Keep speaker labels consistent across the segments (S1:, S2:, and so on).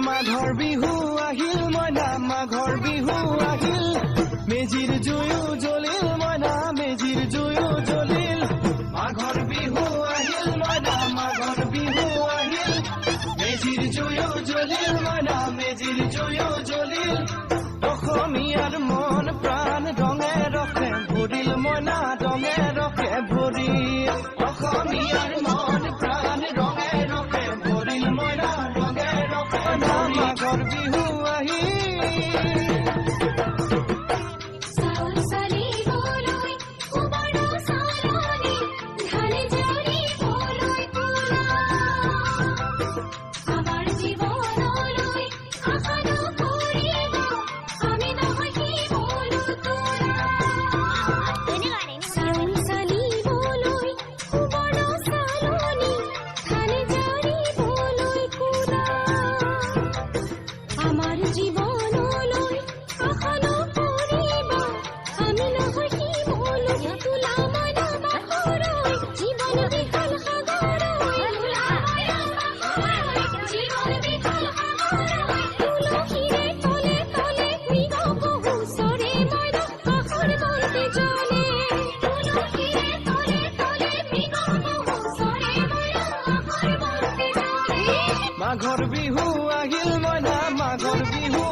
S1: মাঘৰ বিহু আহিল মইনা মাঘৰ বিহু আহিল মেজিৰ জুয়ো জ্বলিল মইনা মেজিৰ জুয়ো জ্বলিল মাঘৰ বিহু আহিল মইনা মাঘৰ বিহু আহিল মেজিৰ জুয়ো জ্বলিল মইনা মেজিৰ জুয়ো জ্বলিল অসমীয়াৰ মন প্ৰাণ ৰঙে ৰখে ভৰিল মইনা ৰঙে ৰখে ভৰিল অসমীয়াৰ মন প্ৰাণ ৰঙে ৰখে ভৰিল মইনা ৰঙে ৰখে মাঘৰ বিহু আহিল মাঘৰ বিহু আহিল মইনা মাঘৰ বিহু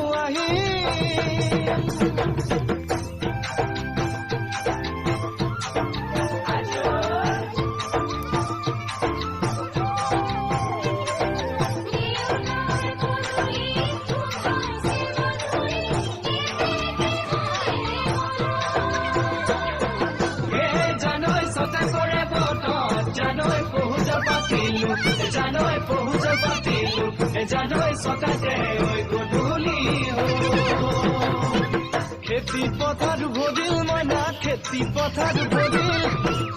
S1: জানৈ সতে কৰে বত জানৈ পহুজ পাতিলো জানৈ পহুজ পাতিলো জানৈ সতাতে ওই গধূলি খেতি পথাৰ ভৰিল মইনা খেতি পথাৰ ভৰিল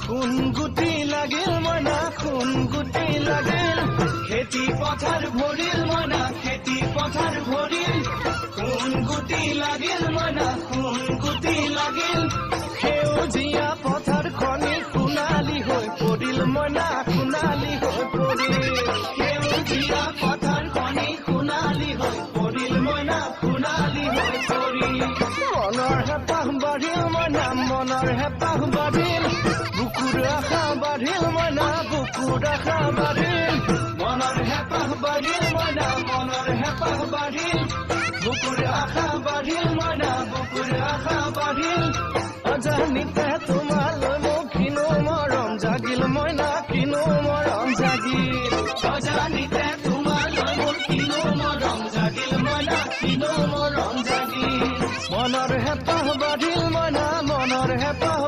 S1: খুন গুটি লাগিল মইনা খুন গুটি লাগিল খেতি পথাৰ ভৰিল মইনা খেতি পথাৰ ভৰিল খুন গুটি লাগিল মইনা খুন গুটি লাগিল সেউজীয়া পথাৰ খনি সোণালী হৈ পৰিল মইনা সোণালী হৈ পৰিল সেউজীয়া পথাৰ খনি সোণালী হৈ পৰিল মইনা সোণালী হৈ পৰিল মনৰ হেঁপাহ বাঢ়িল মইনা মনৰ হেঁপাহ বাঢ়িল বুকুৰ আশা বাঢ়িল মইনা বুকুৰ আশা বাঢ়িল মনৰ হেঁপাহ বাঢ়িল মইনা মনৰ হেঁপাহ বাঢ়িল বুকুৰ আশা বাঢ়িল মইনা বুকুৰ আশা বাঢ়িল অজানিতে তোমালৈ মোক কিনো মৰম জাগিল মইনা কিনো মৰম জাগিল অজানিতে তোমালৈ মোক কিনো মৰম জাগিল মইনা কিনো মৰম জাগিল মনৰ হেঁপাহ বাঢ়িল মইনা মনৰ হেঁপাহ